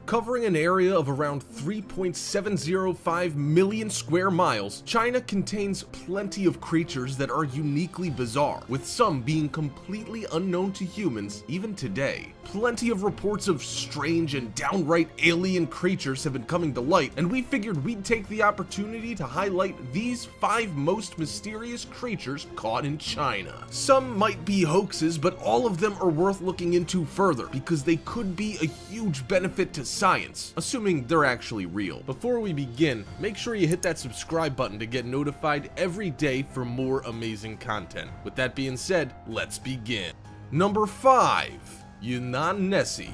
Covering an area of around 3.705 million square miles, China contains plenty of creatures that are uniquely bizarre, with some being completely unknown to humans even today. Plenty of reports of strange and downright alien creatures have been coming to light, and we figured we'd take the opportunity to highlight these 5 most mysterious creatures caught in China. Some might be hoaxes, but all of them are worth looking into further because they could be a huge benefit to science, assuming they're actually real. Before we begin, make sure you hit that subscribe button to get notified every day for more amazing content. With that being said, let's begin. Number 5. Yunnan Nessie.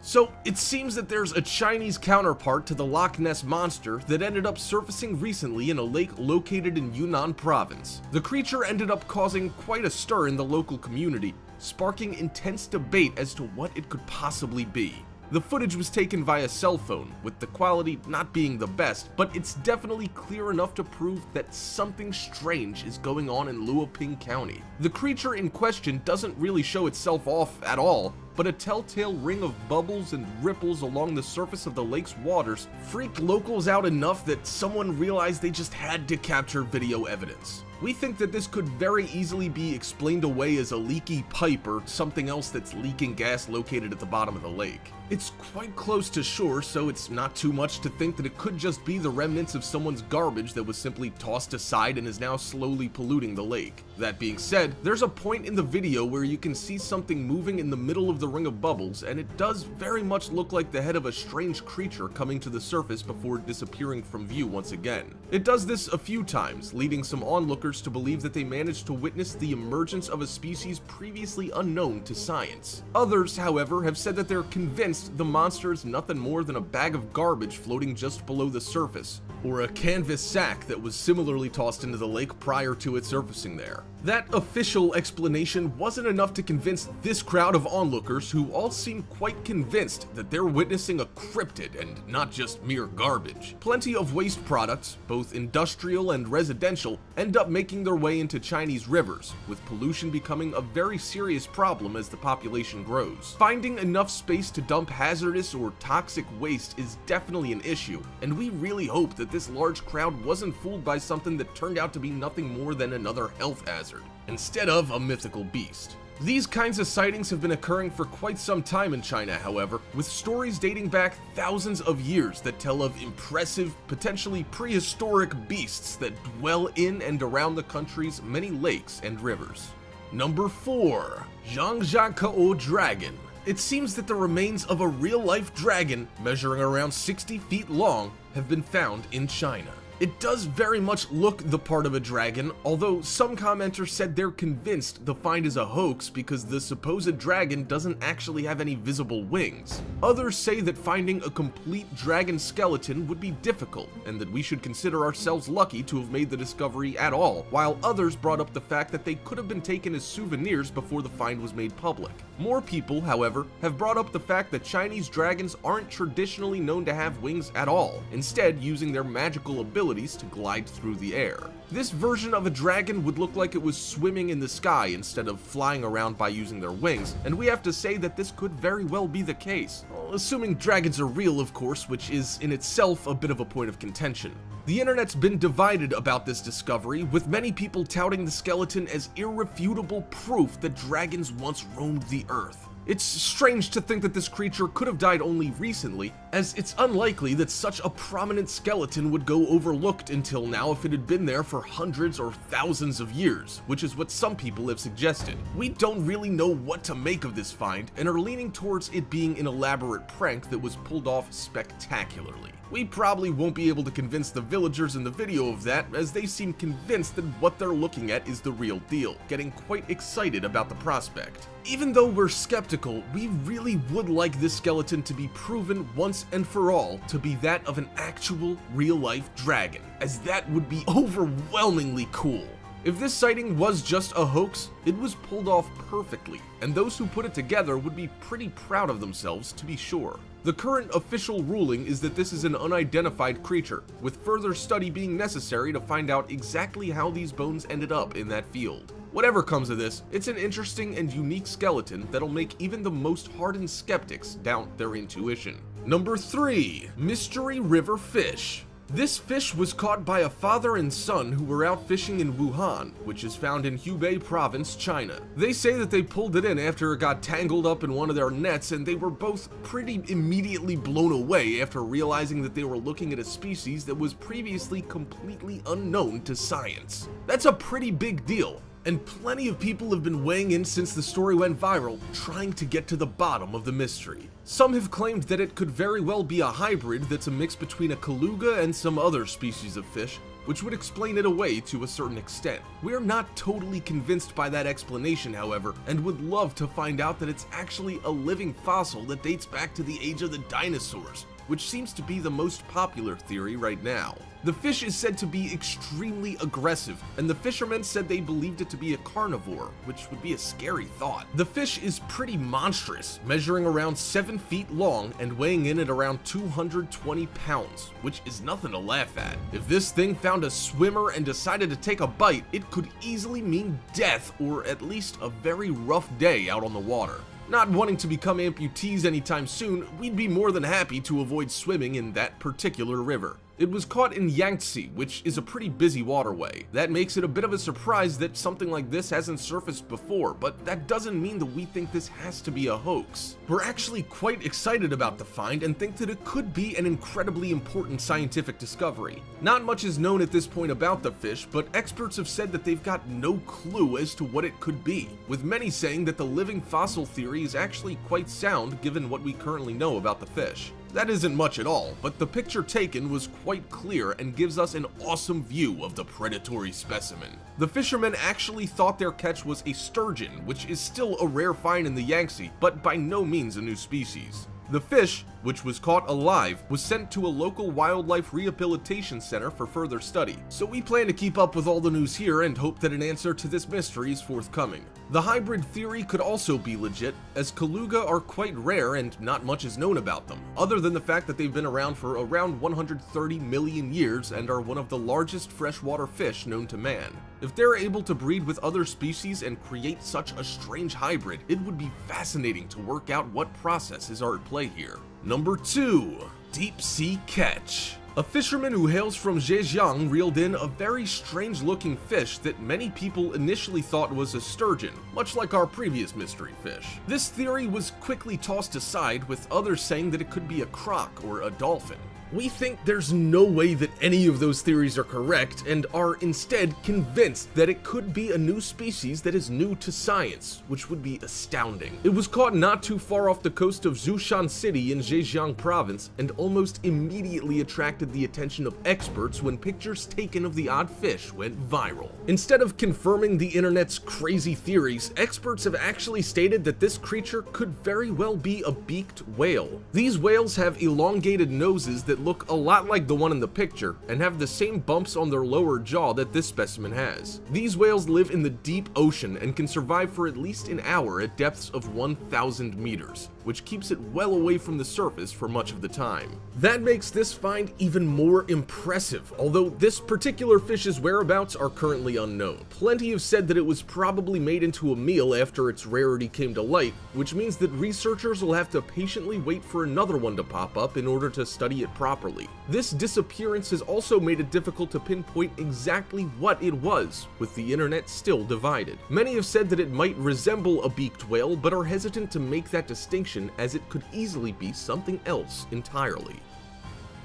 So, it seems that there's a Chinese counterpart to the Loch Ness Monster that ended up surfacing recently in a lake located in Yunnan province. The creature ended up causing quite a stir in the local community, sparking intense debate as to what it could possibly be. The footage was taken via cell phone, with the quality not being the best, but it's definitely clear enough to prove that something strange is going on in Luoping County. The creature in question doesn't really show itself off at all, but a telltale ring of bubbles and ripples along the surface of the lake's waters freaked locals out enough that someone realized they just had to capture video evidence. We think that this could very easily be explained away as a leaky pipe or something else that's leaking gas located at the bottom of the lake. It's quite close to shore, so it's not too much to think that it could just be the remnants of someone's garbage that was simply tossed aside and is now slowly polluting the lake. That being said, there's a point in the video where you can see something moving in the middle of the ring of bubbles, and it does very much look like the head of a strange creature coming to the surface before disappearing from view once again. It does this a few times, leading some onlookers to believe that they managed to witness the emergence of a species previously unknown to science. Others, however, have said that they're convinced the monster is nothing more than a bag of garbage floating just below the surface, or a canvas sack that was similarly tossed into the lake prior to it surfacing there. That official explanation wasn't enough to convince this crowd of onlookers, who all seem quite convinced that they're witnessing a cryptid and not just mere garbage. Plenty of waste products, both industrial and residential, end up making their way into Chinese rivers, with pollution becoming a very serious problem as the population grows. Finding enough space to dump hazardous or toxic waste is definitely an issue, and we really hope that this large crowd wasn't fooled by something that turned out to be nothing more than another health hazard, instead of a mythical beast. These kinds of sightings have been occurring for quite some time in China, however, with stories dating back thousands of years that tell of impressive, potentially prehistoric beasts that dwell in and around the country's many lakes and rivers. Number 4. Zhangjiakou Dragon. It seems that the remains of a real-life dragon, measuring around 60 feet long, have been found in China. It does very much look the part of a dragon, although some commenters said they're convinced the find is a hoax because the supposed dragon doesn't actually have any visible wings. Others say that finding a complete dragon skeleton would be difficult, and that we should consider ourselves lucky to have made the discovery at all, while others brought up the fact that they could have been taken as souvenirs before the find was made public. More people, however, have brought up the fact that Chinese dragons aren't traditionally known to have wings at all, instead using their magical abilities to glide through the air. This version of a dragon would look like it was swimming in the sky instead of flying around by using their wings, and we have to say that this could very well be the case. Assuming dragons are real, of course, which is in itself a bit of a point of contention. The internet's been divided about this discovery, with many people touting the skeleton as irrefutable proof that dragons once roamed the earth. It's strange to think that this creature could have died only recently, as it's unlikely that such a prominent skeleton would go overlooked until now if it had been there for hundreds or thousands of years, which is what some people have suggested. We don't really know what to make of this find, and are leaning towards it being an elaborate prank that was pulled off spectacularly. We probably won't be able to convince the villagers in the video of that, as they seem convinced that what they're looking at is the real deal, getting quite excited about the prospect. Even though we're skeptical, we really would like this skeleton to be proven once and for all to be that of an actual real-life dragon, as that would be overwhelmingly cool. If this sighting was just a hoax, it was pulled off perfectly, and those who put it together would be pretty proud of themselves, to be sure. The current official ruling is that this is an unidentified creature, with further study being necessary to find out exactly how these bones ended up in that field. Whatever comes of this, it's an interesting and unique skeleton that'll make even the most hardened skeptics doubt their intuition. Number 3. Mystery River Fish. This fish was caught by a father and son who were out fishing in Wuhan, which is found in Hubei province, China. They say that they pulled it in after it got tangled up in one of their nets, and they were both pretty immediately blown away after realizing that they were looking at a species that was previously completely unknown to science. That's a pretty big deal, and plenty of people have been weighing in since the story went viral, trying to get to the bottom of the mystery. Some have claimed that it could very well be a hybrid that's a mix between a Kaluga and some other species of fish, which would explain it away to a certain extent. We're not totally convinced by that explanation, however, and would love to find out that it's actually a living fossil that dates back to the age of the dinosaurs, which seems to be the most popular theory right now. The fish is said to be extremely aggressive, and the fishermen said they believed it to be a carnivore, which would be a scary thought. The fish is pretty monstrous, measuring around 7 feet long and weighing in at around 220 pounds, which is nothing to laugh at. If this thing found a swimmer and decided to take a bite, it could easily mean death or at least a very rough day out on the water. Not wanting to become amputees anytime soon, we'd be more than happy to avoid swimming in that particular river. It was caught in Yangtze, which is a pretty busy waterway. That makes it a bit of a surprise that something like this hasn't surfaced before, but that doesn't mean that we think this has to be a hoax. We're actually quite excited about the find and think that it could be an incredibly important scientific discovery. Not much is known at this point about the fish, but experts have said that they've got no clue as to what it could be, with many saying that the living fossil theory is actually quite sound given what we currently know about the fish. That isn't much at all, but the picture taken was quite clear and gives us an awesome view of the predatory specimen. The fishermen actually thought their catch was a sturgeon, which is still a rare find in the Yangtze, but by no means a new species. The fish, which was caught alive, was sent to a local wildlife rehabilitation center for further study, so we plan to keep up with all the news here and hope that an answer to this mystery is forthcoming. The hybrid theory could also be legit, as Kaluga are quite rare and not much is known about them, other than the fact that they've been around for around 130 million years and are one of the largest freshwater fish known to man. If they're able to breed with other species and create such a strange hybrid, it would be fascinating to work out what processes are at play here. Number 2. Deep Sea Catch. A fisherman who hails from Zhejiang reeled in a very strange looking fish that many people initially thought was a sturgeon, much like our previous mystery fish. This theory was quickly tossed aside, with others saying that it could be a croc or a dolphin. We think there's no way that any of those theories are correct and are instead convinced that it could be a new species that is new to science, which would be astounding. It was caught not too far off the coast of Zhoushan City in Zhejiang province and almost immediately attracted the attention of experts when pictures taken of the odd fish went viral. Instead of confirming the internet's crazy theories, experts have actually stated that this creature could very well be a beaked whale. These whales have elongated noses that look a lot like the one in the picture and have the same bumps on their lower jaw that this specimen has. These whales live in the deep ocean and can survive for at least an hour at depths of 1,000 meters, which keeps it well away from the surface for much of the time. That makes this find even more impressive, although this particular fish's whereabouts are currently unknown. Plenty have said that it was probably made into a meal after its rarity came to light, which means that researchers will have to patiently wait for another one to pop up in order to study it properly. This disappearance has also made it difficult to pinpoint exactly what it was, with the internet still divided. Many have said that it might resemble a beaked whale, but are hesitant to make that distinction as it could easily be something else entirely.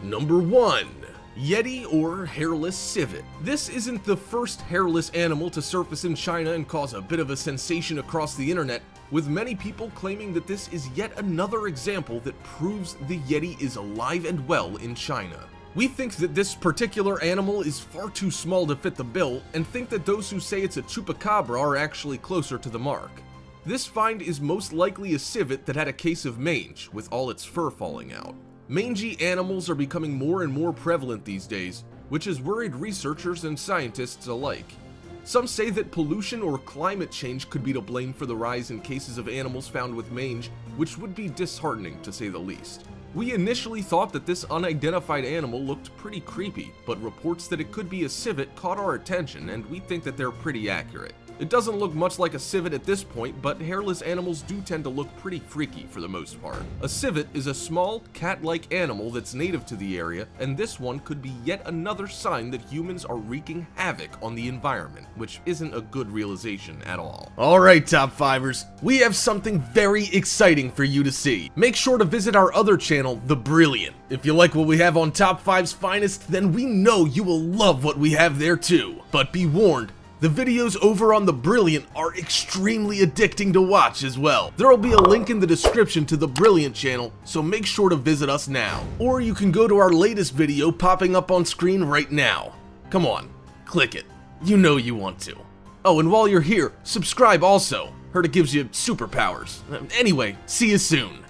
Number 1. Yeti or hairless civet. This isn't the first hairless animal to surface in China and cause a bit of a sensation across the internet, with many people claiming that this is yet another example that proves the Yeti is alive and well in China. We think that this particular animal is far too small to fit the bill, and think that those who say it's a chupacabra are actually closer to the mark. This find is most likely a civet that had a case of mange, with all its fur falling out. Mangy animals are becoming more and more prevalent these days, which has worried researchers and scientists alike. Some say that pollution or climate change could be to blame for the rise in cases of animals found with mange, which would be disheartening to say the least. We initially thought that this unidentified animal looked pretty creepy, but reports that it could be a civet caught our attention, and we think that they're pretty accurate. It doesn't look much like a civet at this point, but hairless animals do tend to look pretty freaky for the most part. A civet is a small, cat-like animal that's native to the area, and this one could be yet another sign that humans are wreaking havoc on the environment, which isn't a good realization at all. Alright, Top 5ers, we have something very exciting for you to see. Make sure to visit our other channel, The Brilliant. If you like what we have on Top 5's Finest, then we know you will love what we have there too. But be warned, the videos over on The Brilliant are extremely addicting to watch as well. There'll be a link in the description to The Brilliant channel, so make sure to visit us now. Or you can go to our latest video popping up on screen right now. Come on, click it. You know you want to. Oh, and while you're here, subscribe also. Heard it gives you superpowers. Anyway, see you soon.